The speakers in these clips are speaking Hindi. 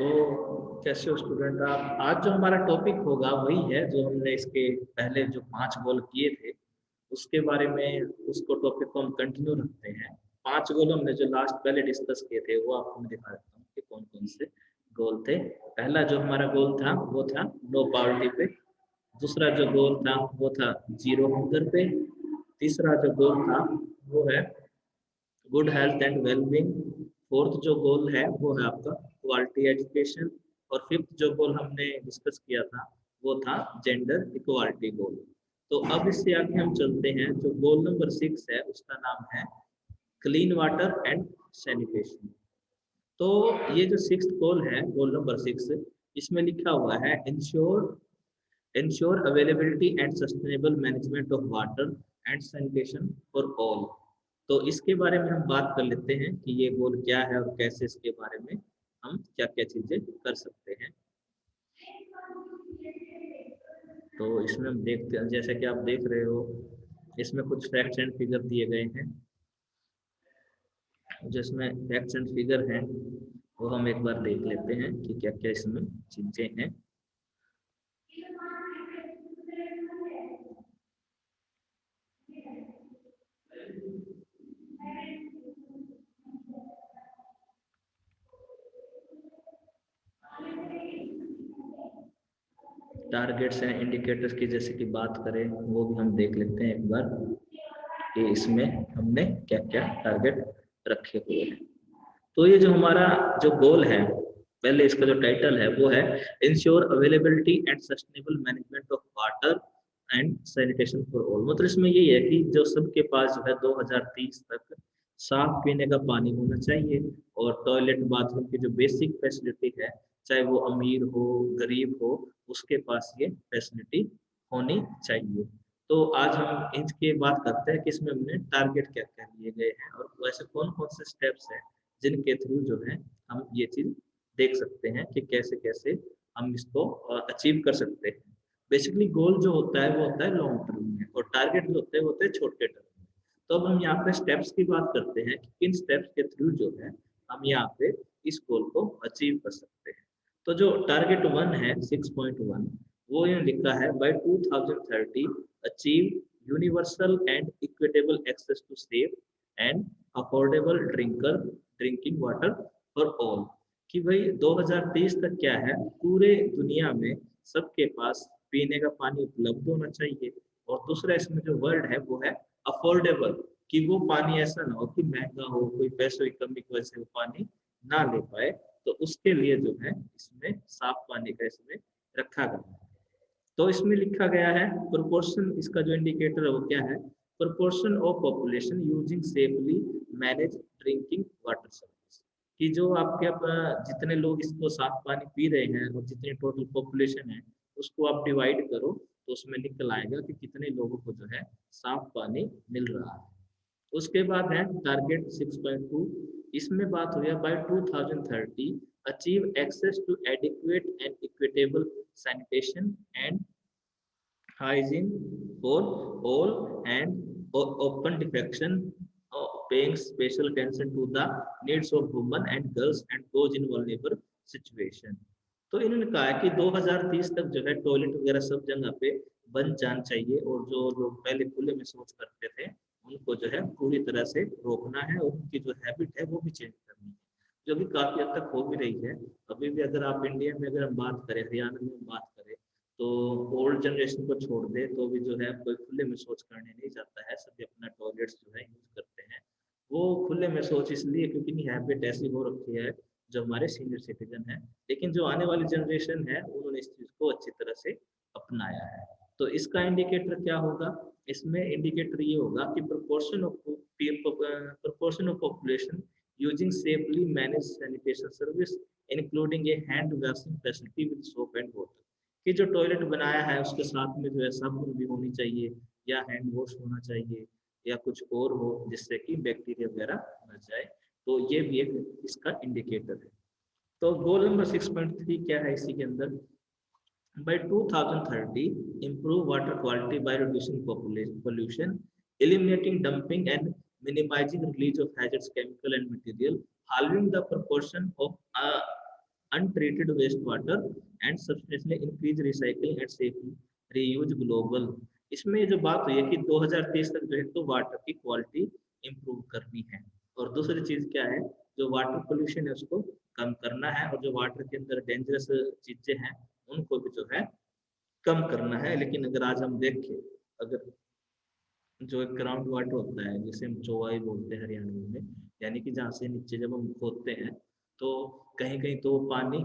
तो कैसे हो स्टूडेंट आप? आज जो हमारा टॉपिक होगा वही है जो हमने इसके पहले जो 5 गोल किए थे उसके बारे में, उसको टॉपिक को हम कंटिन्यू रखते हैं। 5 गोल हमने जो लास्ट पहले डिस्कस किए थे वो आपको मैं दिखा देता हूँ कि कौन कौन से गोल थे। पहला जो हमारा गोल था वो था नो पॉवर्टी पे। दूसरा जो गोल था वो था जीरो हंगर पे। तीसरा जो गोल था वो है good health and wellbeing. Fourth जो गोल है वो है आपका क्वालिटी एजुकेशन। और फिफ्थ जो गोल हमने डिस्कस किया था वो था जेंडर इक्वालिटी गोल। तो अब इससे आगे हम चलते हैं। जो गोल नंबर 6 है उसका नाम है क्लीन वाटर एंड सैनिटेशन। तो ये जो सिक्स गोल है, गोल नंबर 6, इसमें लिखा हुआ है ensure availability and sustainable management of water and sanitation for all. तो इसके बारे में हम बात कर लेते हैं कि ये गोल क्या है और कैसे इसके बारे में हम क्या क्या चीजें कर सकते हैं। तो इसमें हम देखते हैं, जैसे कि आप देख रहे हो इसमें कुछ फैक्ट्स एंड फिगर दिए गए हैं। जिसमें फैक्ट्स एंड फिगर हैं वो हम एक बार देख लेते हैं कि क्या क्या इसमें चीजें हैं। टारगेट्स एंड इंडिकेटर्स की जैसे कि बात करें वो भी हम देख लेते हैं एक बार कि इसमें हमने क्या क्या टारगेट रखे हुए हैं। तो ये जो हमारा जो गोल है, पहले इसका जो टाइटल है वो है ensure availability and sustainable management of water and sanitation for all. मतलब इसमें यही है कि जो सबके पास जो है 2030 तक साफ पीने का पानी होना चाहिए और टॉयलेट बाथरूम की जो बेसिक फैसिलिटी है, चाहे वो अमीर हो गरीब हो, उसके पास ये फैसिलिटी होनी चाहिए। तो आज हम इसके बात करते हैं कि इसमें हमने टारगेट क्या क्या लिए गए हैं और वैसे कौन कौन से स्टेप्स हैं जिनके थ्रू जो है हम ये चीज देख सकते हैं कि कैसे कैसे हम इसको अचीव कर सकते हैं। बेसिकली गोल जो होता है वो होता है लॉन्ग टर्म में और टारगेट जो होते हैं वो होते हैं छोटे टर्म में। तो अब हम यहाँ पे स्टेप्स की बात करते हैं कि किन स्टेप्स के थ्रू जो है हम यहाँ पे इस गोल को अचीव कर सकते हैं। तो जो टारगेट 1 है 6.1, वो यहाँ लिखा है by 2030 achieve universal and equitable access to safe and affordable drinking water for all. कि भाई 2030 तक क्या है, पूरे दुनिया में सबके पास पीने का पानी उपलब्ध होना चाहिए। और दूसरा इसमें जो वर्ड है वो है अफोर्डेबल, कि वो पानी ऐसा ना हो कि महंगा हो, कोई पैसों की कमी की वजह से वो पानी ना ले पाए। तो उसके लिए जो है इसमें साफ पानी का इसमें रखा गया है। तो इसमें लिखा गया है प्रोपोर्शन, इसका जो इंडिकेटर है वो क्या है, proportion of population using safely manage drinking water service. कि जो आपके जितने लोग इसको साफ पानी पी रहे हैं और जितनी टोटल पॉपुलेशन है उसको आप डिवाइड करो तो उसमें निकल आएगा कि कितने लोगों को जो है साफ पानी मिल रहा है। उसके बाद है टारगेट 6.2। इसमें बात हुई है by 2030 achieve access to adequate and equitable sanitation and hygiene for all and open defecation, paying special attention to the needs of women and girls and those in vulnerable situation। तो इन्होंने कहा है कि 2030 तक जो है टॉयलेट वगैरह सब जगह पे बन जाना चाहिए और जो लोग पहले खुले में शौच करते थे उनको जो है पूरी तरह से रोकना है और उनकी जो हैबिट है वो भी चेंज करनी है, जो भी काफी हद तक हो भी रही है। अभी भी अगर आप इंडिया में अगर हम बात करें, हरियाणा में हम बात करें, तो ओल्ड जनरेशन को छोड़ दे तो भी जो है कोई खुले में शौच करने नहीं जाता है, सभी अपना टॉयलेट्स जो है यूज करते हैं। वो खुले में शौच इसलिए क्योंकि हैबिट ऐसी हो रखी है जो हमारे सीनियर सिटीजन है। लेकिन जो आने वाली जनरेशन है उन्होंने इस चीज को अच्छी तरह से अपनाया है। तो इसका इंडिकेटर क्या होगा, इसमें इंडिकेटर ये होगा कि proportion of population using safely managed sanitation service including a hand washing facility with soap and water। कि जो टॉयलेट बनाया है उसके साथ में जो है साबुन भी होनी चाहिए या हैंड वॉश होना चाहिए या कुछ और हो जिससे कि बैक्टीरिया वगैरह मर जाए। तो ये भी एक इसका इंडिकेटर है। तो गोल नंबर 6.3 क्या है इसी के अंदर, by 2030 improve water quality by reducing population pollution, eliminating dumping and minimizing release of hazardous chemical and material, halving the proportion of untreated wastewater and substantially increase recycling and safely reuse global। इसमें जो बात हुई है कि 2030 तक जो है तो वाटर की क्वालिटी इंप्रूव करनी है। और दूसरी चीज क्या है, जो वाटर पोल्यूशन है उसको कम करना है, और जो वाटर के अंदर डेंजरस चीजें हैं उनको भी जो है कम करना है। लेकिन अगर आज हम देखें, अगर जो एक ग्राउंड वाटर होता है जिसे हम चौवाई बोलते हैं हरियाणवी में, यानी कि जहाँ से नीचे जब हम खोदते हैं तो कहीं कहीं तो वो पानी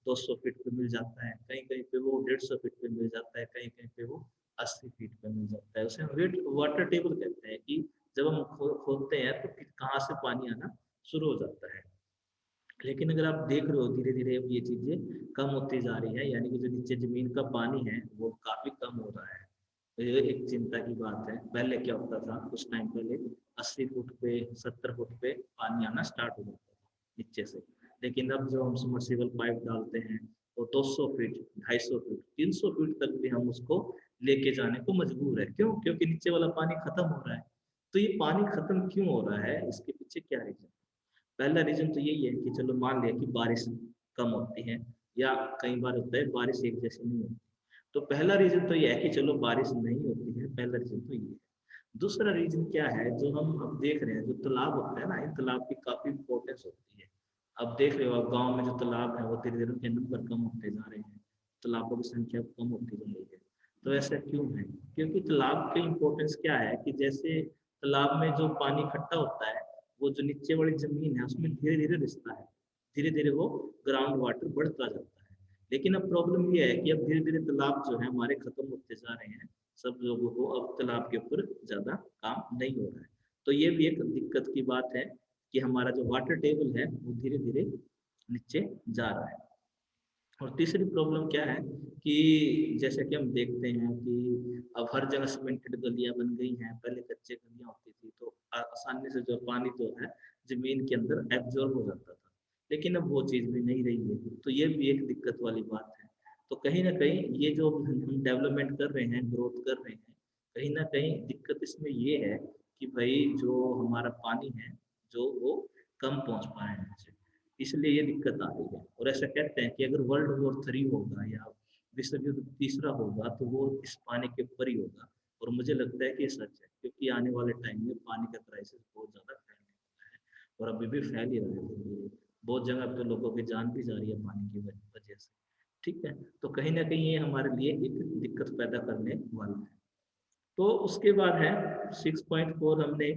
200 फीट पे मिल जाता है, कहीं कहीं पे वो 150 फीट पे मिल जाता है, कहीं कहीं पे वो 80 फीट पे मिल जाता है। उसे हम वेट वाटर टेबल कहते हैं कि जब हम खोदते हैं तो कहाँ से पानी आना शुरू हो जाता है। लेकिन अगर आप देख रहे हो धीरे धीरे अब ये चीजें कम होती जा रही है, यानी कि जो नीचे जमीन का पानी है वो काफी कम हो रहा है। तो ये एक चिंता की बात है। पहले क्या होता था, कुछ टाइम पहले 80 फुट पे 70 फुट पे पानी आना स्टार्ट हो जाता था नीचे से। लेकिन अब जो हम सबमर्सिबल पाइप डालते हैं वो 200 फीट 250 फीट 300 फीट तक भी हम उसको लेके जाने को मजबूर है। क्यों? क्योंकि नीचे वाला पानी खत्म हो रहा है। तो ये पानी खत्म क्यों हो रहा है, इसके पीछे क्या रीजन? पहला रीजन तो यही है कि चलो मान लिया कि बारिश कम होती है, या कई बार होता है बारिश एक जैसी नहीं होती। तो पहला रीजन तो ये है कि चलो बारिश नहीं होती है, पहला रीजन तो ये है। दूसरा रीजन क्या है, जो हम अब देख रहे हैं जो तालाब होता है ना, इन तालाब की काफी इंपॉर्टेंस होती है। अब देख रहे हो आप गाँव में जो तालाब है वो धीरे धीरे उनके नंबर कम होते जा रहे हैं, तालाबों की संख्या कम होती जा रही है। तो ऐसा क्यों है? क्योंकि तालाब की इम्पोर्टेंस क्या है कि जैसे तालाब में जो पानी इकट्ठा होता है वो जो नीचे वाली जमीन है उसमें धीरे धीरे रिसता है, धीरे धीरे वो ग्राउंड वाटर बढ़ता जाता है। लेकिन अब प्रॉब्लम ये है कि अब धीरे धीरे तालाब जो है हमारे खत्म होते जा रहे हैं, सब लोगों को अब तालाब के ऊपर ज्यादा काम नहीं हो रहा है। तो ये भी एक दिक्कत की बात है कि हमारा जो वाटर टेबल है वो धीरे धीरे नीचे जा रहा है। और तीसरी प्रॉब्लम क्या है कि जैसे कि हम देखते हैं कि अब हर जगह सीमेंटेड गलियां बन गई हैं, पहले कच्चे गलियां होती थी तो आसानी से जो पानी जो है जमीन के अंदर एब्जॉर्ब हो जाता था। लेकिन अब वो चीज़ भी नहीं रही है, तो ये भी एक दिक्कत वाली बात है। तो कहीं ना कहीं ये जो हम डेवलपमेंट कर रहे हैं, ग्रोथ कर रहे हैं, कहीं ना कहीं दिक्कत इसमें ये है कि भाई जो हमारा पानी है जो वो कम पहुंच पा रहे हैं, इसलिए ये दिक्कत आ रही है। और ऐसा कहते हैं कि अगर वर्ल्ड वॉर 3 होगा या विश्व युद्ध तीसरा होगा तो वो इस पानी के ऊपर ही होगा। और मुझे लगता है कि ये सच है, क्योंकि आने वाले टाइम में पानी का क्राइसिस बहुत ज़्यादा फैलने वाला है, और अभी भी फैल ही रहा है। बहुत जगह पे तो लोगों की जान भी जा रही है पानी की वजह से। ठीक है, तो कहीं ना कहीं ये हमारे लिए एक दिक्कत पैदा करने वाला है। तो उसके बाद है 6.4, हमने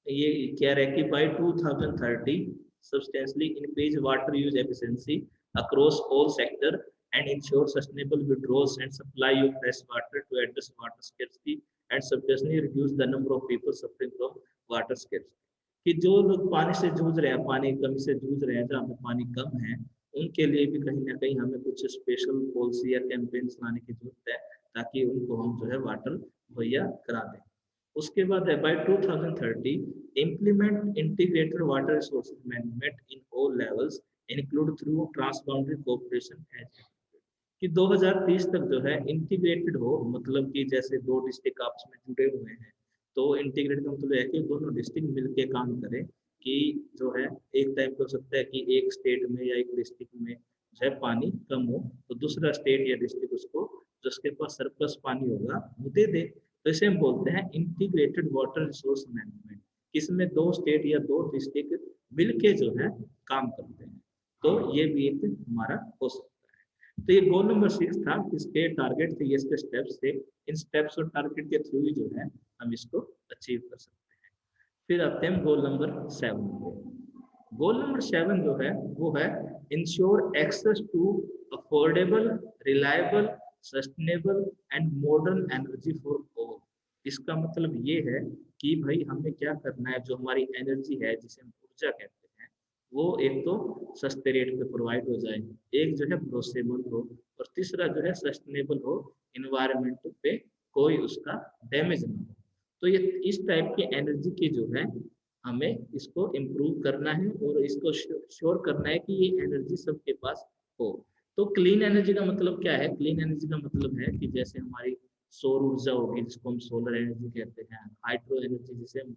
ये कह रहे हैं कि bye 2030 substantially increase water use efficiency across all sector and ensure sustainable withdrawals and supply of fresh water to address water scarcity and substantially reduce the number of people suffering from water scarcity। कि जो लोग पानी से जूझ रहे हैं, पानी की कमी से जूझ रहे हैं, जहाँ पे पानी कम है, उनके लिए भी कहीं ना कहीं हमें कुछ स्पेशल पॉलिसी या कैंपेन्स लाने की जरूरत है, ताकि उनको हम जो है वाटर मुहैया करा दें। उसके बाद है by 2030 implement integrated water resources management in all levels include through transboundary cooperation as, कि 2030 तक जो है इंटीग्रेटेड हो, मतलब कि जैसे दो डिस्ट्रिक्ट आपस में जुड़े हुए हैं, तो इंटीग्रेटेड का मतलब है कि दोनों डिस्ट्रिक्ट मिलके काम करें। कि जो है एक टाइम पे हो सकता है कि एक स्टेट में या एक डिस्ट्रिक्ट में जो है पानी कम हो, तो दूसरा स्टेट या डिस्ट्रिक्ट उसको जो उसके पास सरप्लस पानी होगा वो दे दे। तो इसे हम बोलते हैं इंटीग्रेटेड वाटर रिसोर्स मैनेजमेंट, इसमें दो स्टेट या दो डिस्ट्रिक्ट मिलके जो है काम करते हैं। तो ये भी एक हमारा हो सकता है। तो ये गोल नंबर 6 था, इसके टारगेट थे, ये इसके स्टेप्स थे। इन स्टेप्स और टारगेट के थ्रू ही जो है हम इसको अचीव कर सकते हैं। फिर आते हैं गोल नंबर 7 पे। गोल नंबर 7 जो है वो है ensure access to affordable, reliable, sustainable and modern energy for all. इसका मतलब ये है कि भाई हमें क्या करना है, जो हमारी एनर्जी है जिसे हम ऊर्जा कहते हैं, वो एक तो सस्ते रेट पे प्रोवाइड हो जाए, एक जो है भरोसेमंद हो, और तीसरा जो है सस्टेनेबल हो, इन्वायरमेंट पे कोई उसका डैमेज ना हो। तो ये इस टाइप की एनर्जी की जो है हमें इसको इम्प्रूव करना है, और इसको श्योर करना है कि ये एनर्जी सबके पास हो। तो क्लीन एनर्जी का मतलब क्या है? क्लीन एनर्जी का मतलब है कि जैसे हमारी सौर ऊर्जा होगी जिसको हम सोलर एनर्जी कहते हैं, हाइड्रो एनर्जी जिसे हम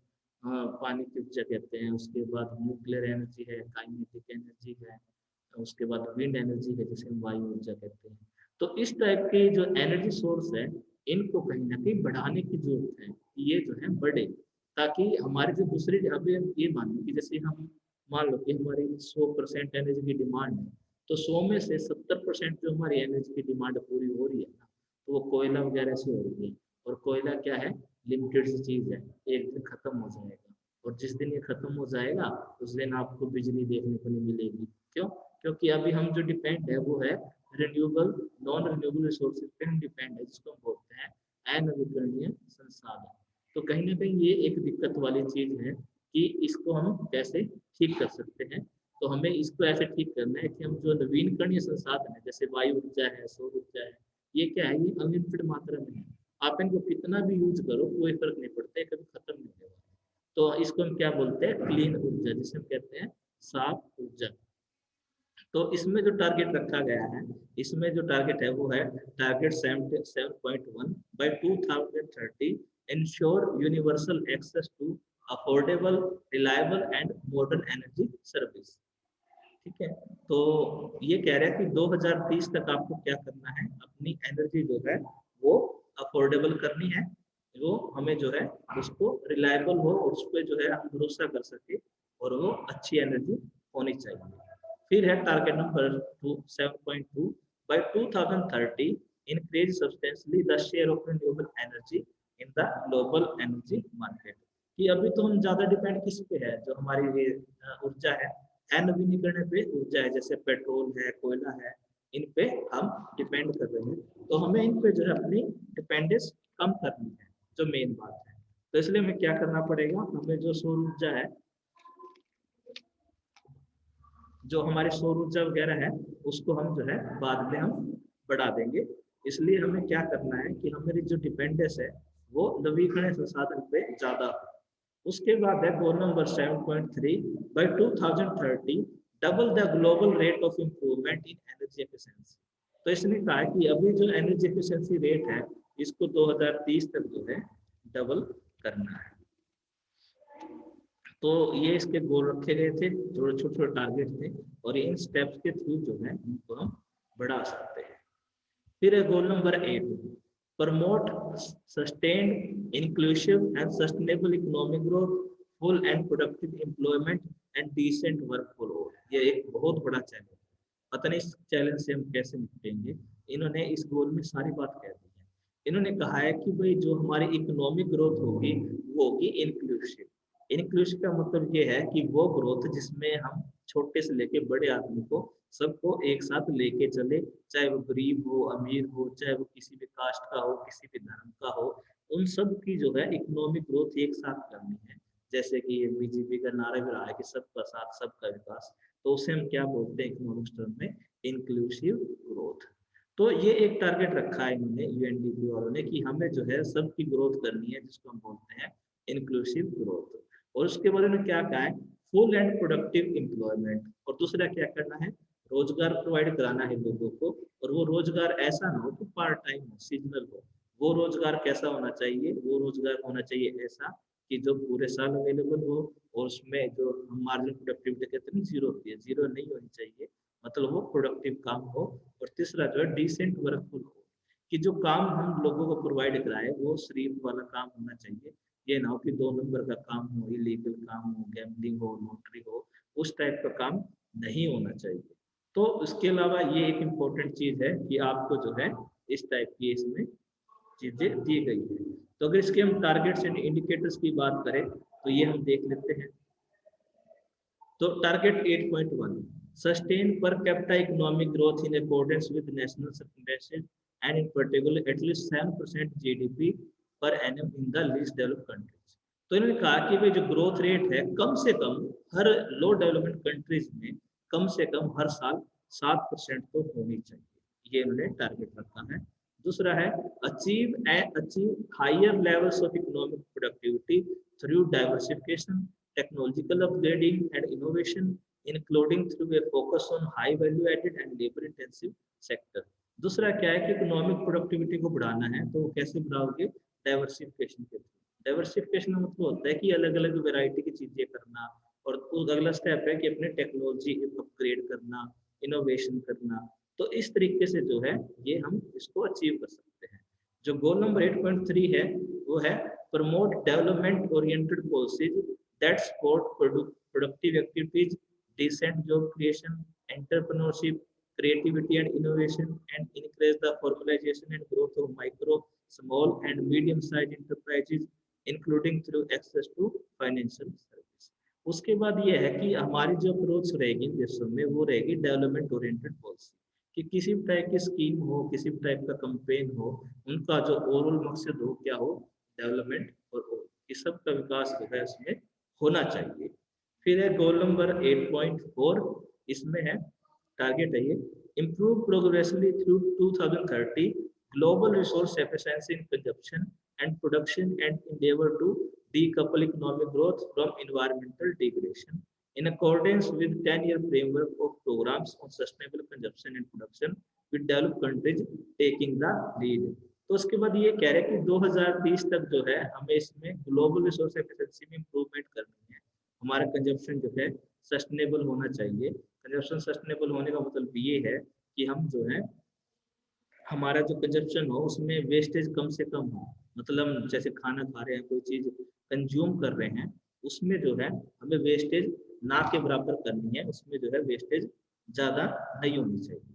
पानी की ऊर्जा कहते हैं, उसके बाद न्यूक्लियर एनर्जी है, काइनेटिक एनर्जी है, उसके बाद विंड एनर्जी है जिसे हम वायु ऊर्जा कहते हैं। तो इस टाइप के जो एनर्जी सोर्स है इनको कहीं ना कहीं बढ़ाने की जरूरत है कि ये जो है बढ़े, ताकि हमारे जो दूसरे, अभी हम ये मान लो कि जैसे हम मान लो कि हमारी 100% एनर्जी की डिमांड है, तो 100 में से 70% जो हमारी एनर्जी की डिमांड पूरी हो रही है ना, तो वो कोयला वगैरह से हो रही है। और कोयला क्या है, लिमिटेड सी चीज है, एक दिन खत्म हो जाएगा। और जिस दिन ये खत्म हो जाएगा उस दिन आपको बिजली देखने को नहीं मिलेगी। क्यों? क्योंकि अभी हम जो डिपेंड है वो है रिन्यूएबल, नॉन रिन्यूएबल रिसोर्सेज पे हम डिपेंड है, जिसको हम बोलते हैं अनवीकरणीय संसाधन। तो कहीं ना कहीं ये एक दिक्कत वाली चीज है कि इसको हम कैसे ठीक कर सकते हैं। तो हमें इसको ऐसे ठीक करना है कि हम जो नवीनकरणीय संसाधन है जैसे वायु ऊर्जा है, सौर ऊर्जा है, ये क्या है, ये अनलिमिटेड मात्रा में है। आप इनको कितना भी यूज करो कोई फर्क नहीं पड़ता है, कभी खत्म नहीं होगा। तो इसको हम क्या बोलते हैं, क्लीन ऊर्जा, जिसे हम कहते हैं साफ ऊर्जा। तो इसमें जो टारगेट रखा गया है, इसमें जो टारगेट है वो है target 7.1 by 2030 ensure universal access to affordable, reliable and modern energy service. ठीक है। तो ये कह रहा है कि 2030 तक आपको क्या करना है, अपनी एनर्जी जो है वो अफोर्डेबल करनी है, जो हमें जो है उसको रिलायबल हो और उस पर जो है हम भरोसा कर सके, और वो अच्छी एनर्जी होनी चाहिए। फिर है target number 7.2 by 2030 increase substantially the share of renewable energy in the global energy market. कि अभी तो हम ज्यादा डिपेंड किस पे है, जो हमारी ये ऊर्जा है, नवीनीकरण पे ऊर्जा है, जैसे पेट्रोल है, कोयला है, इन पे हम डिपेंड कर रहे हैं। तो हमें इन पे जो है अपनी डिपेंडेंस कम करनी है, जो मेन बात है। तो इसलिए हमें क्या करना पड़ेगा, हमें जो सौर ऊर्जा है, जो हमारी सौर ऊर्जा वगैरह है, उसको हम जो है बाद में हम बढ़ा देंगे। इसलिए हमें क्या करना है कि हमारी जो डिपेंडेंस है वो नवीकरणीय संसाधन पे ज्यादा हो। उसके बाद है goal number 7.3 by 2030 double the global rate of improvement in energy efficiency. तो इसने कहा है कि अभी जो एनर्जी एफिशिएंसी रेट है इसको 2030 तक जो है डबल करना है। तो ये इसके गोल रखे गए थे, छोटे छोटे टारगेट थे, और इन स्टेप्स के थ्रू जो है इनको हम बढ़ा सकते हैं। फिर है goal number 8, promote sustained inclusive and sustainable economic growth, full and productive employment and decent work for all. ये एक बहुत बड़ा चैलेंज है, पता नहीं इस चैलेंज से हम कैसे निपटेंगे। इन्होंने इस गोल में सारी बात कह दी है। इन्होंने कहा है कि भाई जो हमारी इकोनॉमिक ग्रोथ होगी वो होगी इंक्लूसिव। इंक्लूसिव का मतलब ये है कि वो ग्रोथ जिसमें हम छोटे से लेके बड़े आदमी को सबको एक साथ लेके चले, चाहे वो गरीब हो, अमीर हो, चाहे वो किसी भी कास्ट का हो, किसी भी धर्म का हो, उन सब की जो है इकोनॉमिक ग्रोथ एक साथ करनी है। जैसे कि ये बीजेपी का नारा भी रहा है कि सबका साथ सबका विकास, तो उसे हम क्या बोलते हैं इकोनॉमिक्स टर्म में, इंक्लूसिव ग्रोथ। तो ये एक टारगेट रखा है इन्होंने, यूएनडीपी वालों ने, कि हमें जो है सबकी ग्रोथ करनी है, जिसको हम बोलते हैं इंक्लूसिव ग्रोथ। और उसके बाद उन्होंने क्या कहा है, फुल एंड प्रोडक्टिव एम्प्लॉयमेंट। और दूसरा क्या करना है, रोजगार प्रोवाइड कराना है लोगों को। और वो रोजगार ऐसा ना हो कि पार्ट टाइम हो, सीजनल हो। वो रोजगार कैसा होना चाहिए, वो रोजगार होना चाहिए ऐसा कि जो पूरे साल अवेलेबल हो, और उसमें जो मार्जिनल प्रोडक्टिविटी कहते हैं जीरो होती है, जीरो नहीं होनी चाहिए, मतलब वो प्रोडक्टिव काम हो। और तीसरा जो है डिसेंट वर्कफुल हो, कि जो काम हम लोगों को प्रोवाइड कराए वो शरीफ वाला काम होना चाहिए। ये ना हो कि 2 नंबर का काम हो, इलीगल काम हो, गैम्बलिंग हो, लॉटरी हो, उस टाइप का काम नहीं होना चाहिए। तो इसके अलावा ये एक इम्पोर्टेंट चीज है कि आपको जो है इस टाइप की इसमें चीजें दी गई है। तो अगर इसके हम टारगेट्स एंड इंडिकेटर्स की बात करें तो ये हम देख लेते हैं। तो target 8.1, sustain per capita economic growth in accordance with national circumstances and in particular at least 7% GDP per annum in the least developed countries. तो इन्होंने कहा कि भाई जो ग्रोथ रेट है कम से कम हर लो डेवलपमेंट कंट्रीज में कम से कम हर साल 7% तो होनी चाहिए, ये इन्होंने टारगेट रखा है। दूसरा है achieve higher levels of economic productivity through diversification, technological upgrading and innovation, including through a focus on high value added and labor intensive sector। दूसरा क्या है कि इकोनॉमिक प्रोडक्टिविटी को बढ़ाना है, तो वो कैसे बढ़ाओगे, डाइवर्सिफिकेशन के थ्रू। डाइवर्सिफिकेशन का मतलब होता है कि अलग अलग वैरायटी की चीजें करना। और अगला स्टेप है कि अपने टेक्नोलॉजी अपग्रेड करना, इनोवेशन करना। तो इस तरीके से जो है ये हम इसको अचीव कर सकते हैं। जो गोल नंबर 8.3 है वो है promote development oriented policies that support productive activities, decent job creation, entrepreneurship, creativity and innovation, and encourage the formalization and growth of micro, small and medium-sized enterprises, including through access to financial service. उसके बाद ये है कि हमारी जो अप्रोच रहेगी देशों में वो रहेगी डेवलपमेंट ओरिएंटेड पॉलिसी, कि किसी भी टाइप की स्कीम हो, किसी भी टाइप का कैंपेन हो, उनका जो ओवरऑल मकसद हो क्या हो, डेवलपमेंट और इस सब का विकास जो है उसमें होना चाहिए। फिर है गोल नंबर 8.4, इसमें है टारगेट है ये improve progressively through 2030 global resource efficiency in consumption and production and endeavor to decouple economic growth from environmental degradation in accordance with 10-year framework of programs on sustainable consumption and production with developed countries taking the lead। तो उसके बाद ये कह रहे हैं कि 2030 तक जो है हमें इसमें ग्लोबल रिसोर्स एफिशिएंसी में इम्प्रूवमेंट करनी है, हमारा कंजप्शन जो है सस्टेनेबल होना चाहिए। कंजप्शन सस्टेनेबल होने का मतलब ये है कि हम जो है हमारा जो कंजप्शन हो उसमें वेस्टेज कम से कम हो, मतलब जैसे खाना खा रहे हैं, कोई चीज कंज्यूम कर रहे हैं, उसमें जो है हमें वेस्टेज ना के बराबर करनी है, उसमें जो है वेस्टेज ज्यादा नहीं होनी चाहिए।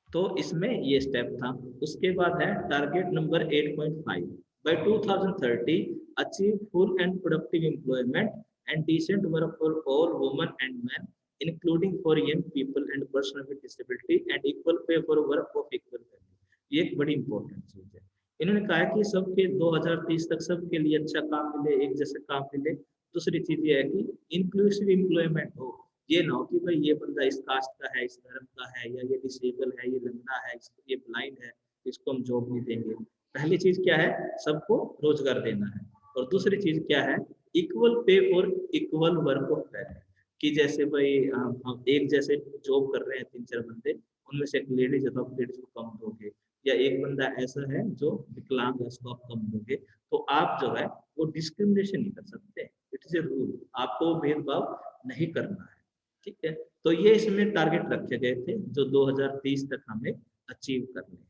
तो इसमें ये स्टेप था। उसके बाद है target number 8.5, by 2030 achieve full and productive employment and decent work for all women and men including for young people and person with disability and equal pay for work of equal value. ये एक बड़ी इंपॉर्टेंट चीज है। इन्होंने कहा कि सबके 2030 तक सबके लिए अच्छा काम मिले, एक जैसे काम मिले। दूसरी चीज ये है कि इंक्लूसिव एम्प्लॉयमेंट हो, ये ना हो कि भाई ये बंदा इस कास्ट का है, इस धर्म का है, या ये डिसेबल है, ये लंगड़ा है, ये ब्लाइंड है, इसको हम जॉब नहीं देंगे। पहली चीज क्या है, सबको रोजगार देना है। और दूसरी चीज क्या है, equal pay for equal work of value, कि जैसे भाई हम एक जैसे जॉब कर रहे हैं 3-4 बंदे, उनमें से एक लेडीज है तो आप लेडीज को कम दोगे, या एक बंदा ऐसा है जो विकलांग है उसको आप कम दोगे, तो आप जो है वो डिस्क्रिमिनेशन नहीं कर सकते। इट इज ए रूल, आपको भेदभाव नहीं करना है। ठीक है, तो ये इसमें टारगेट रखे गए थे जो 2030 तक हमें अचीव करने हैं।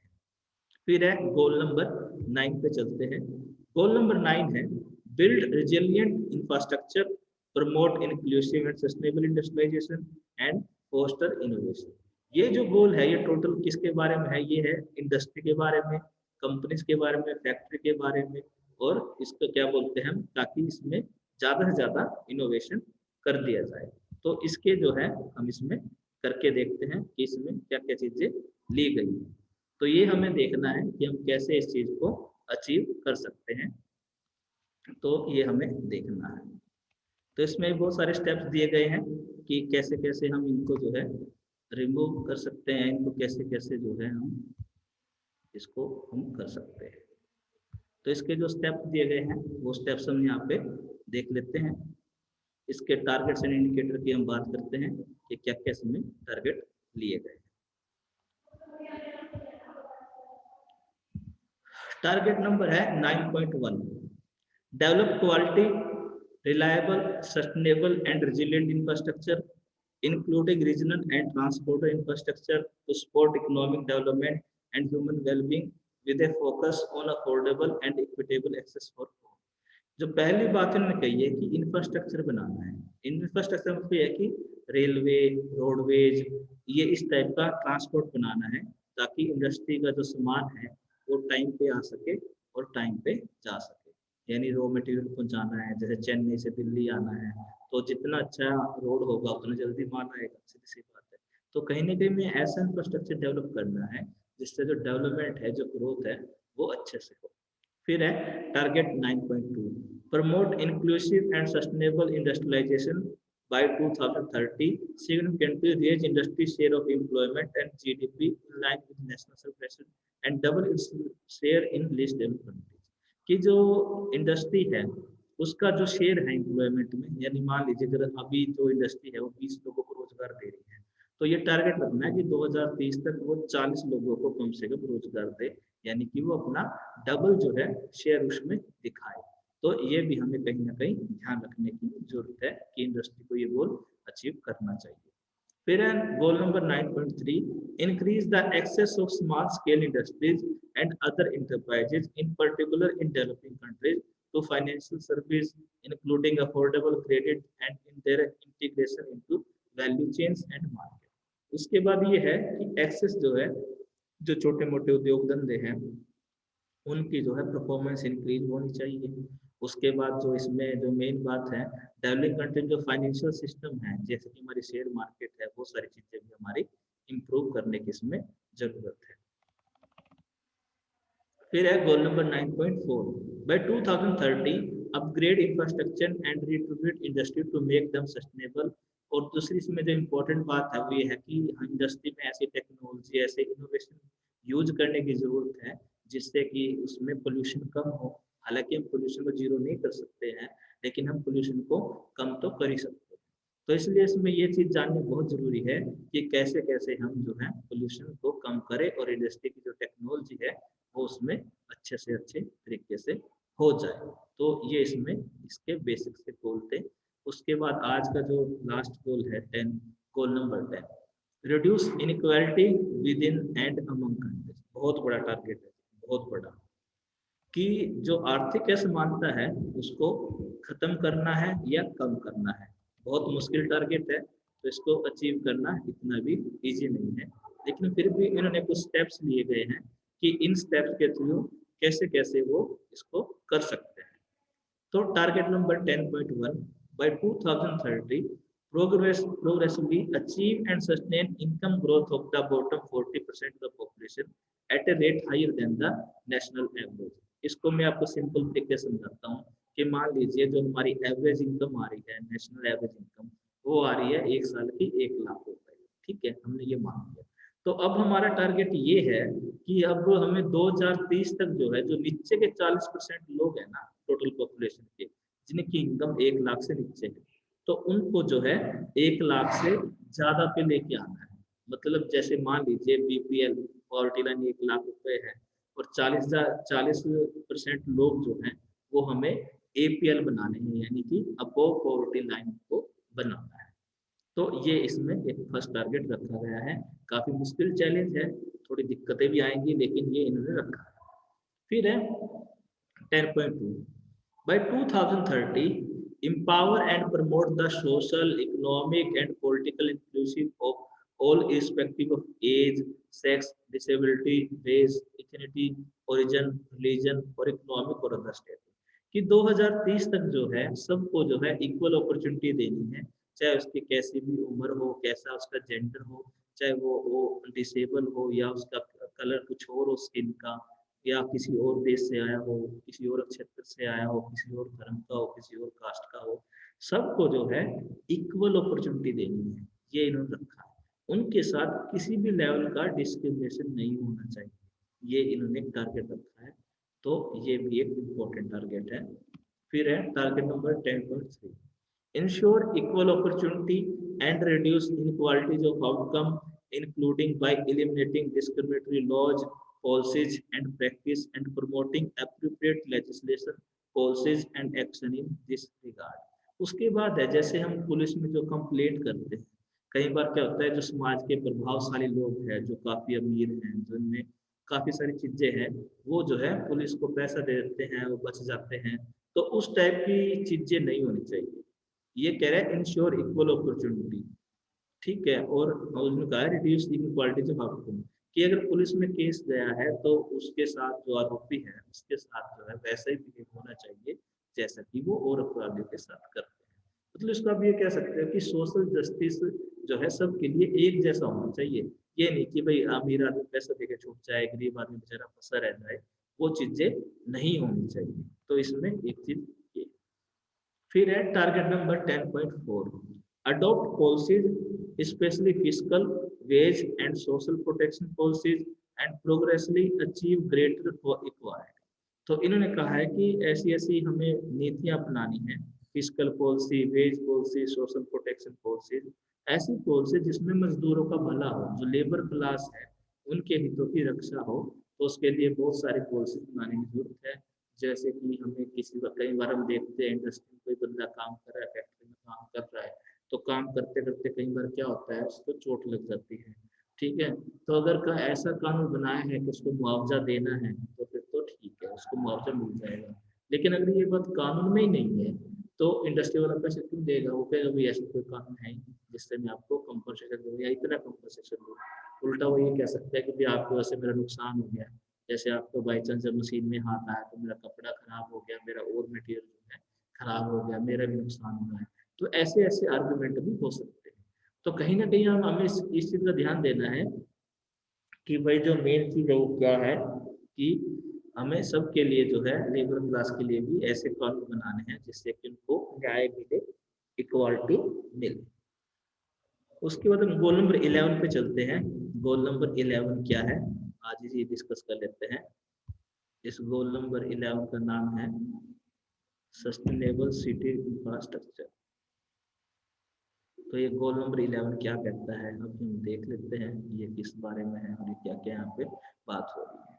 फिर है गोल नंबर 9 पे चलते हैं। गोल नंबर 9 है build resilient infrastructure, promote inclusive and sustainable industrialization and foster innovation. ये जो गोल है ये टोटल किसके बारे में है, ये है इंडस्ट्री के बारे में, कंपनीज के बारे में, फैक्ट्री के बारे में, और इसको क्या बोलते हैं हम, ताकि इसमें ज्यादा से ज्यादा इनोवेशन कर दिया जाए। तो इसके जो है हम इसमें करके देखते हैं कि इसमें क्या क्या चीजें ली गई हैं। तो ये हमें देखना है कि हम कैसे इस चीज को अचीव कर सकते हैं, तो ये हमें देखना है। तो इसमें बहुत सारे स्टेप्स दिए गए हैं कि कैसे कैसे हम इनको जो है रिमूव कर सकते हैं, इनको कैसे कैसे जो है हम इसको हम कर सकते हैं। तो इसके जो स्टेप दिए गए हैं वो स्टेप्स हम यहाँ पे देख लेते हैं। इसके टारगेट्स एंड इंडिकेटर की हम बात करते हैं कि क्या क्या इसमें टारगेट लिए गए। टारगेट नंबर है 9.1, develop quality reliable sustainable and resilient infrastructure including regional and transport infrastructure to support economic development and human wellbeing with a focus on affordable and equitable access for all. जो पहली बात इन्होंने कही है कि इंफ्रास्ट्रक्चर बनाना है। इंफ्रास्ट्रक्चर मतलब ये है कि रेलवे, रोडवेज, ये इस टाइप का ट्रांसपोर्ट बनाना है, ताकि इंडस्ट्री का जो सामान है वो टाइम पे आ सके और टाइम पे जा सके। यानी रॉ मटेरियल पहुंचाना है, जैसे चेन्नई से दिल्ली आना है, तो जितना अच्छा रोड होगा उतना जल्दी माल आएगा, सीधी सी बात है। तो कहीं ना कहीं में ऐसा इंफ्रास्ट्रक्चर डेवलप करना है जिससे जो डेवलपमेंट है, जो ग्रोथ है, वो अच्छे से हो। फिर है target 9.2, promote inclusive and sustainable industrialization by 2030, significantly raise industry share of employment and GDP in line with national aspiration and double its share in least developed countries। कि जो इंडस्ट्री है उसका जो शेयर है एम्प्लॉयमेंट में, यानी मान लीजिए अगर अभी जो इंडस्ट्री है वो 20 लोगों को रोजगार दे रही है, तो ये टारगेट रखना है कि 2030 तक वो 40 लोगों को कम से कम रोजगार दे, यानी कि वो अपना डबल जो है शेयर उसमें दिखाए। तो ये भी हमें कहीं ना कहीं ध्यान रखने की जरूरत है कि इंडस्ट्री को ये गोल अचीव करना चाहिए। फिर है goal number 9.3, increase the access of small scale industries and other enterprises in particular in developing countries to financial service including affordable credit and in their integration into value chains and market। उसके बाद ये है कि एक्सेस जो है, जो छोटे मोटे उद्योग धंधे हैं उनकी जो है परफॉर्मेंस इंक्रीज होनी चाहिए। उसके बाद जो इसमें जो मेन बात है, डेवलपिंग कंट्री जो फाइनेंशियल सिस्टम है जैसे कि हमारी शेयर मार्केट है, वो सारी चीजें भी हमारी इम्प्रूव करने की इसमें जरूरत है। फिर है goal number 9.4, by 2030 upgrade infrastructure and retribute industry to make them sustainable. और दूसरी इसमें जो इम्पोर्टेंट बात है वो ये है कि इंडस्ट्री में ऐसी टेक्नोलॉजी, ऐसे इनोवेशन यूज करने की जरूरत है जिससे कि उसमें पोल्यूशन कम हो। हालांकि हम पोल्यूशन को जीरो नहीं कर सकते हैं, लेकिन हम पोल्यूशन को कम तो कर ही सकते हैं। तो इसलिए इसमें ये चीज जाननी बहुत जरूरी है कि कैसे कैसे हम जो है पोल्यूशन को कम करें और इंडस्ट्री की जो टेक्नोलॉजी है वो उसमें अच्छे से अच्छे तरीके से हो जाए। तो ये इसमें इसके बेसिक से गोल थे। उसके बाद आज का जो लास्ट गोल है 10, goal number 10, reduce inequality with in and among countries. बहुत बड़ा टारगेट है, बहुत बड़ा, कि जो आर्थिक असमानता है उसको खत्म करना है या कम करना है। बहुत मुश्किल टारगेट है, तो इसको अचीव करना इतना भी इजी नहीं है, लेकिन फिर भी इन्होंने कुछ स्टेप्स लिए गए हैं कि इन स्टेप्स के थ्रू कैसे कैसे वो इसको कर सकते हैं। तो target number 10.1, by 2030 progressively achieve and sustain income growth of the bottom 40% of the population at a rate higher than the national average। इसको मैं आपको सिंपल तरीके से समझाता हूँ कि मान लीजिए जो हमारी एवरेज इनकम आ रही है, नेशनल एवरेज इनकम, वो आ रही है एक साल की 1 लाख रुपए। ठीक है, हमने ये मान लिया। तो अब हमारा टारगेट ये है कि अब हमें 2030 तक जो है, जो नीचे के 40% लोग हैं ना टोटल पॉपुलेशन के, जिनकी इनकम 1 लाख से नीचे है, तो उनको जो है 1 लाख से ज्यादा पे लेके आना है। मतलब जैसे मान लीजिए बीपीएल पॉवर्टी लाइन 1 लाख रुपए है और 40% लोग जो हैं वो हमें एपीएल बनाने हैं, यानी कि अबव पॉवर्टी लाइन को बनाना है। तो ये इसमें एक फर्स्ट टारगेट रखा गया है। काफी मुश्किल चैलेंज है, थोड़ी दिक्कतें भी आएंगी, लेकिन ये इन्होंने रखा है। फिर है 10.2, by 2030 empower and promote the social, economic and political inclusive of all irrespective of age, sex, disability, race, ethnicity, origin, religion और economic और other status। कि 2030 तक जो है सबको जो है इक्वल अपॉर्चुनिटी देनी है, चाहे उसकी कैसी भी उम्र हो, कैसा उसका जेंडर हो, चाहे वो डिसेबल हो या उसका कलर कुछ और हो स्किन का, या किसी और देश से आया हो, किसी और क्षेत्र से आया हो, किसी और धर्म का हो, किसी और कास्ट का हो, सबको जो है इक्वल अपॉर्चुनिटी देनी है, ये इन्होंने रखा है। उनके साथ किसी भी लेवल का डिस्क्रिमिनेशन नहीं होना चाहिए, ये इन्होंने टारगेट रखा है। तो ये भी एक इम्पोर्टेंट टारगेट है। फिर है target number 10.3, ensure equal opportunity and reduce inequalities of outcome including by eliminating discriminatory laws, policies and practice and promoting appropriate legislation, policies and action in this regard। उसके बाद है जैसे हम पुलिस में जो कंप्लेंट करते हैं, कई बार क्या होता है जो समाज के प्रभावशाली लोग हैं, जो काफी अमीर हैं, जिनमें काफी सारी चीजें हैं, वो जो है पुलिस को पैसा दे देते हैं, वो बच जाते हैं। तो उस टाइप की चीजें नहीं होनी चाहिए। ये कह रहा है इंश्योर इक्वल अपॉर्चुनिटी, ठीक है। और उसने कहा रिड्यूस इनक्वालिटीज ऑफ आउटकम, कि अगर पुलिस में केस गया है तो उसके साथ जो आरोपी है उसके साथ जो है वैसा ही बिहेव होना चाहिए जैसा कि वो और अपराधियों के साथ करते हैं। मतलब इसको आप ये कह सकते हो कि सोशल जस्टिस जो है सबके लिए एक जैसा होना चाहिए। ये नहीं कि भाई अमीर आदमी पैसा देके छूट जाए, गरीब आदमी बेचारा फंसा रह जाए, वो चीजें नहीं होनी चाहिए। तो इसमें एक चीज ये। फिर है target number 10.4, adopt policies specially fiscal, wage and social protection policies and progressively achieve greater equality. तो इन्होंने कहा है कि ऐसी ऐसी हमें नीतियां अपनानी है, fiscal policy, wage policy, social protection policies, ऐसी पॉलिसी जिसमें मजदूरों का भला हो, जो लेबर क्लास है उनके हितों की रक्षा हो। तो उसके लिए बहुत सारी पॉलिसी बनाने की जरूरत है। जैसे कि हमें किसी कई बार हम देखते हैं इंडस्ट्री में कोई बंदा काम कर रहा है, फैक्ट्री में काम कर रहा है, तो काम करते करते कई बार क्या होता है, उसको चोट लग जाती है। ठीक है, तो अगर का ऐसा कानून बनाया है कि उसको मुआवजा देना है, तो फिर तो ठीक है, उसको मुआवजा मिल जाएगा। लेकिन अगर ये बात कानून में ही नहीं है, तो इंडस्ट्री वाला पैसे क्यों देगा? वो कहेगा भाई ऐसा कोई कानून है ही नहीं जिससे मैं आपको कंपनसेशन दूँ या इतना कंपनसेशन दूँ। उल्टा वो ये कह सकता है कि भाई आपकी वजह से मेरा नुकसान हो गया। जैसे आपको बाई चांस जब मशीन में हाथ आया तो मेरा कपड़ा खराब हो गया, मेरा और मटेरियल जो है खराब हो गया, मेरा भी नुकसान हुआ है। तो ऐसे ऐसे आर्गूमेंट भी हो सकते हैं। तो कहीं ना कहीं हमें इस चीज़ का ध्यान देना है कि भाई जो मेन चीज़ है वो क्या है, कि हमें सबके लिए जो है लेबर क्लास के लिए भी ऐसे कानून बनाने हैं जिससे कि उनको न्याय मिले, इक्वालिटी मिले। उसके बाद हम गोल नंबर 11 पे चलते हैं। गोल नंबर 11 क्या है, आज इसे डिस्कस कर लेते हैं। इस गोल नंबर 11 का नाम है सस्टेनेबल सिटी इंफ्रास्ट्रक्चर। तो ये गोल नंबर 11 क्या कहता है, अब हम देख लेते हैं ये किस बारे में है और ये क्या क्या यहाँ पे बात हो रही है।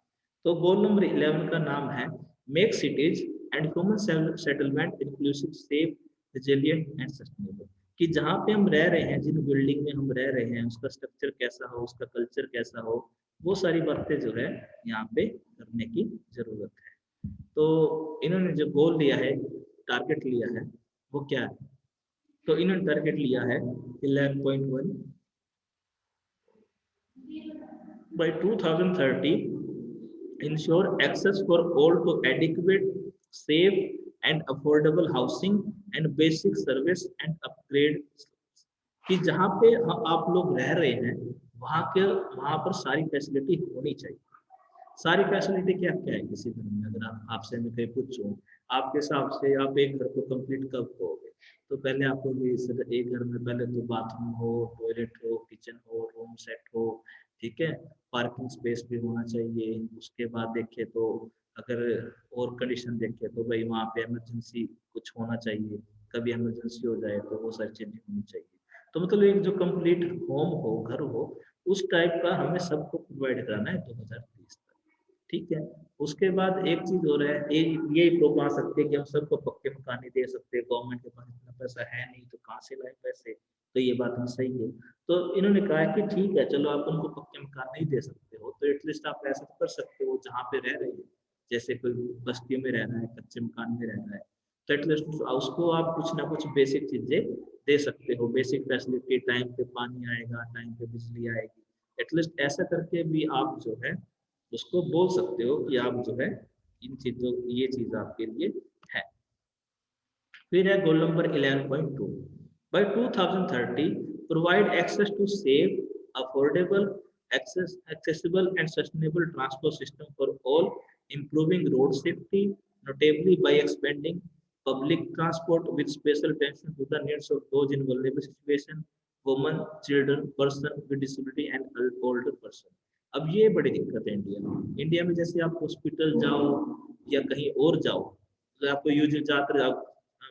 तो गोल नंबर 11 का नाम है make cities and human settlement inclusive, safe, resilient and sustainable. कि जहाँ पे हम रह रहे हैं, जिन बिल्डिंग में हम रह रहे हैं, उसका स्ट्रक्चर कैसा हो, उसका कल्चर कैसा हो, वो सारी बातें जो है यहाँ पे करने की जरूरत है। तो इन्होंने जो गोल लिया है, टारगेट लिया है, वो क्या है? तो इन्होंने टारगेट लिया है 11.1 by 2030 ensure access for all to adequate, safe and affordable housing and basic service and upgrade। कि जहाँ पे आप लोग रह रहे हैं वहाँ पर सारी फैसिलिटी होनी चाहिए। सारी फैसिलिटी क्या क्या है किसी घर में? अगर आपसे मैं कहीं पूछूं, आपके हिसाब से आप एक घर को कंप्लीट कब करोगे? तो पहले आपको एक घर में पहले तो बाथरूम हो, टॉयलेट हो, किचन हो, रूम सेट हो, ठीक है, पार्किंग स्पेस भी होना चाहिए। उसके बाद देखे तो अगर और कंडीशन देखे तो भाई वहाँ पे इमरजेंसी कुछ होना चाहिए, कभी इमरजेंसी हो जाए तो वो सारी चीजें होनी चाहिए। तो मतलब एक जो कंप्लीट होम हो, घर हो, उस टाइप का हमें सबको प्रोवाइड कराना है 2030 तक। ठीक है, उसके बाद एक चीज हो रहा है, ये प्रॉब्लम आ सकती है कि हम सबको पक्के मकान नहीं दे सकते, गवर्नमेंट के पास इतना पैसा है नहीं, तो कहाँ से लाए पैसे? तो ये बात भी सही है। तो इन्होंने कहा कि ठीक है, चलो आप उनको पक्के मकान नहीं दे सकते हो, तो एटलीस्ट आप ऐसा तो कर सकते हो जहाँ पे रह रहे हैं, जैसे कोई बस्तियों में रह रहा है, कच्चे मकान में रह रहा है, तो एटलीस्ट उसको आप कुछ ना कुछ बेसिक चीजें दे सकते हो। बेसिक फैसिलिटी, टाइम पे पानी आएगा, टाइम पे बिजली आएगी, एटलीस्ट ऐसा करके भी आप जो है उसको बोल सकते हो कि आप जो है इन चीजों, ये चीज आपके लिए है। फिर है goal number 11.2 by 2030 provide access to safe, affordable, accessible and sustainable transport system for all, improving road safety notably by expanding public transport with special attention to the needs of those in vulnerable situation, women, children, person with disability and older person। अब ये बड़ी दिक्कत है इंडिया में। इंडिया में जैसे आप हॉस्पिटल जाओ या कहीं और जाओ, तो आपको यूजुअली ज्यादातर आप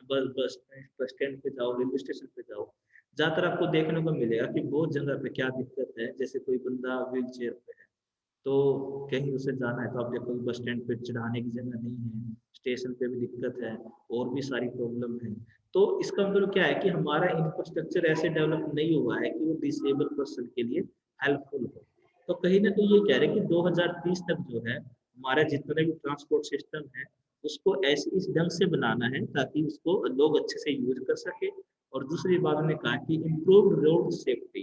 बस बस स्टैंड पे जाओ, रेलवे स्टेशन पे जाओ, ज्यादातर आपको देखने को मिलेगा कि बहुत जगह पे क्या दिक्कत है। जैसे कोई बंदा व्हील चेयर पे है, तो कहीं उसे जाना है तो आप देखो बस स्टैंड पे चढ़ाने की जगह नहीं है, स्टेशन पे भी दिक्कत है, और भी सारी प्रॉब्लम है। तो इसका मतलब क्या है कि हमारा इंफ्रास्ट्रक्चर ऐसे डेवलप नहीं हुआ है कि वो डिसेबल पर्सन के लिए हेल्पफुल हो। तो कहीं ना कहीं ये कह रहे हैं कि 2030 तक जो है हमारा जितने भी ट्रांसपोर्ट सिस्टम है उसको ऐसे इस ढंग से बनाना है ताकि उसको लोग अच्छे से यूज कर सके। और दूसरी बात उन्होंने कहा कि इम्प्रूव रोड सेफ्टी।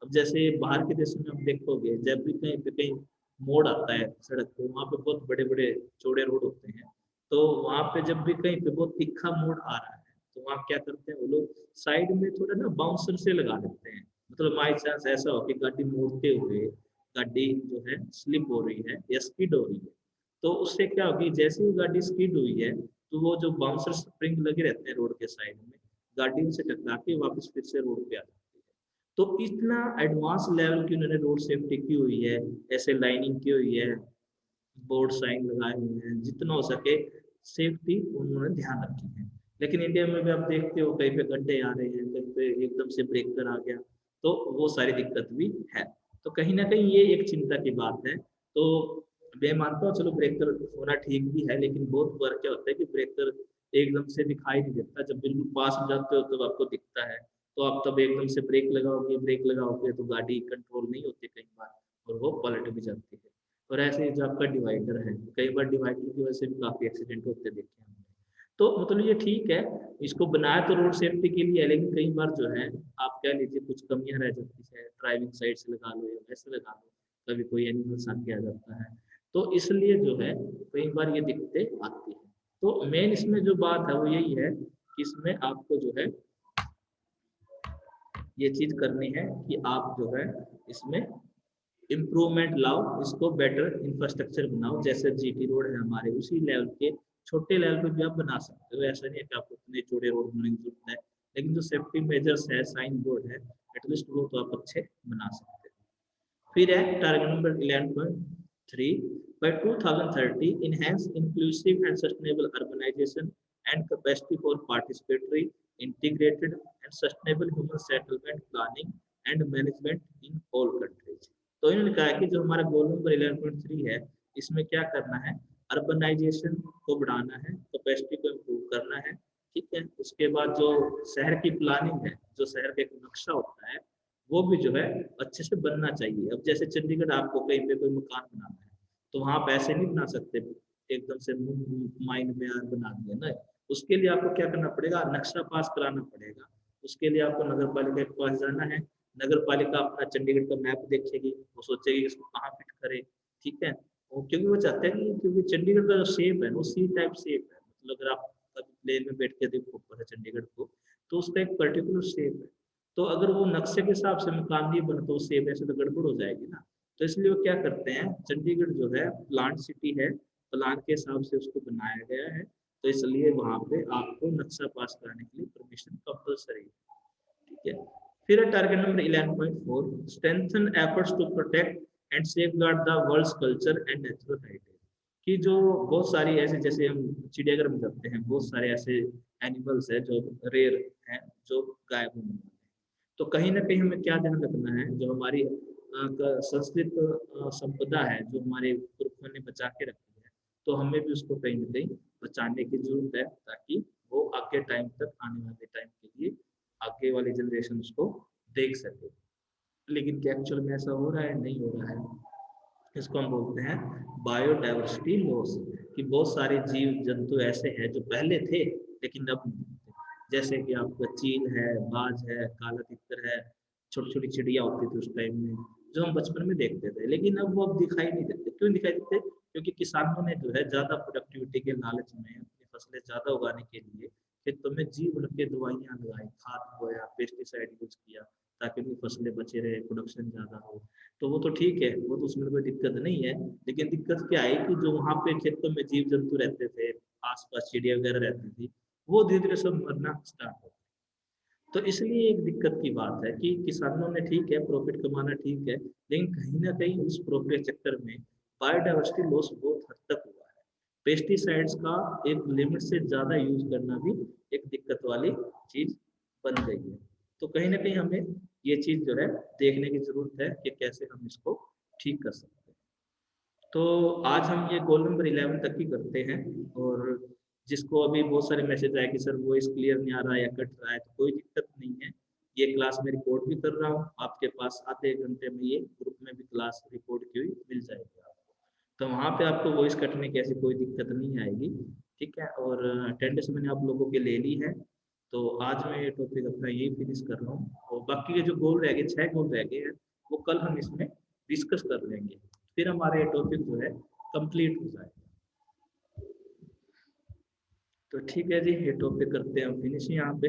अब जैसे बाहर के देशों में हम देखोगे, जब भी कहीं पे कहीं मोड़ आता है सड़क पे, वहाँ पे बहुत बड़े बड़े चौड़े रोड होते हैं, तो वहाँ पे जब भी कहीं पे बहुत तिखा मोड़ आ रहा है तो वहाँ क्या करते हैं वो लोग, साइड में थोड़ा ना बाउंसर से लगा देते हैं। मतलब बाई चांस ऐसा हो कि गाड़ी मोड़ते हुए गाड़ी जो है स्लिप हो रही है या स्किड हो रही है, तो उससे क्या होगी, जैसे ही गाड़ी स्किड हुई है तो वो जो बाउंसर स्प्रिंग लगे रहते हैं रोड के साइड में, गाड़ी उनसे टकरा के वापस फिर से रोड पे आ जाती है। तो इतना एडवांस लेवल की उन्होंने रोड सेफ्टी की हुई है, ऐसे लाइनिंग की हुई है, बोर्ड साइन लगाए हुए हैं, जितना हो सके सेफ्टी उन्होंने ध्यान रखी है। लेकिन इंडिया में भी आप देखते हो कहीं पे गड्ढे आ रहे हैं, कहीं पे एकदम से ब्रेकर आ गया, तो वो सारी दिक्कत भी है। तो कहीं ना कहीं ये एक चिंता की बात है। तो मैं मानता हूँ चलो ब्रेकर होना ठीक भी है, लेकिन बहुत बार क्या होता है कि ब्रेकर एकदम से दिखाई नहीं देता, जब बिल्कुल पास में जाते हो तब आपको दिखता है। तो आप तब एकदम से ब्रेक लगाओगे तो गाड़ी कंट्रोल नहीं होती कई बार, और वो पलट भी जाती है। और ऐसे ही जो आपका डिवाइडर है, कई बार डिवाइडर की वजह से भी काफ़ी एक्सीडेंट होते देखे हमने। तो मतलब ये ठीक है, इसको बनाया तो रोड सेफ्टी के लिए है, लेकिन कई बार जो है आप कह लीजिए कुछ कमियां रह जाती है, ड्राइविंग साइड से लगा लो या वैसे लगा लो, कभी कोई एनिमल्स आके आ जाता है, तो इसलिए जो है कई बार ये दिक्कतें आती है। तो मेन इसमें जो बात है वो यही है कि इसमें आपको जो है ये चीज करनी है कि आप जो है इसमें इम्प्रूवमेंट लाओ, इसको बेटर इंफ्रास्ट्रक्चर बनाओ। जैसे जीटी रोड है हमारे, उसी लेवल के छोटे लेवल पे भी आप बना सकते हो। ऐसा नहीं है कि आपको इतने चौड़े रोड बनाने की जरूरत है, लेकिन जो सेफ्टी मेजर्स है, साइन बोर्ड है, एटलीस्ट वो तो आप अच्छे बना सकते हो। फिर है target number 11.3, by 2030 enhance inclusive and sustainable urbanization and capacity for participatory, integrated and sustainable human settlement planning and management in all countries। तो इन्होंने कहा कि जो हमारा गोल नंबर 11.3 है, इसमें क्या करना है, अर्बनाइजेशन को बढ़ाना है, कैपेसिटी को इम्प्रूव करना है, ठीक है। उसके बाद जो शहर की प्लानिंग है, जो शहर का एक नक्शा होता है, वो भी जो है अच्छे से बनना चाहिए। अब जैसे चंडीगढ़ आपको कहीं पे कोई मकान बनाना है, तो वहाँ पे ऐसे नहीं बना सकते एकदम से माइंड में बना दिया ना। उसके लिए आपको क्या करना पड़ेगा, नक्शा पास कराना पड़ेगा। उसके लिए आपको नगर पालिका के पास जाना है, नगर पालिका अपना चंडीगढ़ का मैप देखेगी, वो सोचेगी इसको कहाँ फिट करे, ठीक है। क्योंकि वो चाहते हैं कि क्योंकि चंडीगढ़ का जो शेप है वो सी टाइप शेप है, मतलब अगर आप कभी प्लेन में बैठ के देखो ऊपर चंडीगढ़ को, तो उसका एक पर्टिकुलर शेप है। तो अगर वो नक्शे के हिसाब से मकान नहीं बना तो सेब ऐसे तो गड़बड़ हो जाएगी ना। तो इसलिए वो क्या करते हैं, चंडीगढ़ जो है प्लांट सिटी है, प्लान के हिसाब से उसको बनाया गया है, तो इसलिए वहाँ पे आपको नक्शा पास कराने के लिए परमिशन कंपलसरी है, ठीक है। फिर target number 11.4, strengthen efforts to protect and safeguard the world's culture and natural heritage. कि जो बहुत सारी ऐसे, जैसे हम चिड़ियाघर में जाते हैं, बहुत सारे ऐसे एनिमल्स है जो रेयर हैं, जो गायब होने वाले हैं। तो कहीं ना कहीं हमें क्या ध्यान रखना है, जो हमारी संस्कृत संपदा है, जो हमारे पुरखों ने बचा के रखी है, तो हमें भी उसको कहीं ना कहीं बचाने की जरूरत है, ताकि वो आगे टाइम तक, आने वाले टाइम के लिए आगे वाली जनरेशन उसको देख सके। लेकिन क्या एक्चुअल में ऐसा हो रहा है? नहीं हो रहा है। इसको हम बोलते हैं बायोडाइवर्सिटी लॉस, कि बहुत सारे जीव जंतु ऐसे हैं जो पहले थे लेकिन अब नहीं थे। जैसे कि आपका चील है, बाज है, काला तितर है, छोटी छोटी चिड़िया होती थी उस टाइम में, जो हम बचपन में देखते थे, लेकिन अब वो अब दिखाई नहीं देते। क्यों दिखाई देते? क्योंकि किसानों ने जो है ज्यादा प्रोडक्टिविटी के लालच में अपनी फसलें ज्यादा उगाने के लिए खेतों में जी भर के दवाइयां लगाई, खाद बोया, पेस्टिसाइड यूज किया, ताकि उनकी फसलें बचे रहे, प्रोडक्शन ज्यादा हो। तो वो तो ठीक है, वो तो उसमें कोई दिक्कत नहीं है। लेकिन दिक्कत क्या है कि जो वहाँ पे खेतों में जीव जंतु रहते थे, आसपास चिड़िया वगैरह रहती थी, वो धीरे धीरे सब मरना स्टार्ट हो। तो इसलिए एक दिक्कत की बात है कि किसानों ने, ठीक है, प्रॉफिट कमाना ठीक है, लेकिन कहीं ना कहीं उस प्रॉफिट चक्कर में बायोडाइवर्सिटी लॉस बहुत हद तक हुआ है। पेस्टिसाइड्स का एक लिमिट से ज्यादा यूज करना भी एक दिक्कत वाली चीज बन गई है। तो कहीं ना कहीं हमें ये चीज जो है देखने की जरूरत है कि कैसे हम इसको ठीक कर सकते हैं। तो आज हम ये गोल नंबर 11 तक ही करते हैं। और जिसको अभी बहुत सारे मैसेज आए कि सर वॉइस क्लियर नहीं आ रहा है या कट रहा है, तो कोई दिक्कत नहीं है। ये क्लास मैं रिकॉर्ड भी कर रहा हूँ, आपके पास आधे एक घंटे में ये ग्रुप में भी क्लास रिकॉर्ड की हुई मिल जाएगी आपको। तो वहाँ पे आपको वॉइस कटने की ऐसी कोई दिक्कत नहीं आएगी, ठीक है। और अटेंडेंस मैंने आप लोगों के ले ली है। तो आज मैं ये टॉपिक अपना यही फिनिश कर रहा हूँ, और बाकी के जो गोल रह गए, 6 गोल रह गए हैं, वो कल हम इसमें डिस्कस कर लेंगे। फिर हमारा ये टॉपिक जो है कंप्लीट हो जाएगा। तो ठीक है जी, ये टॉपिक करते हैं हम फिनिश यहाँ पे।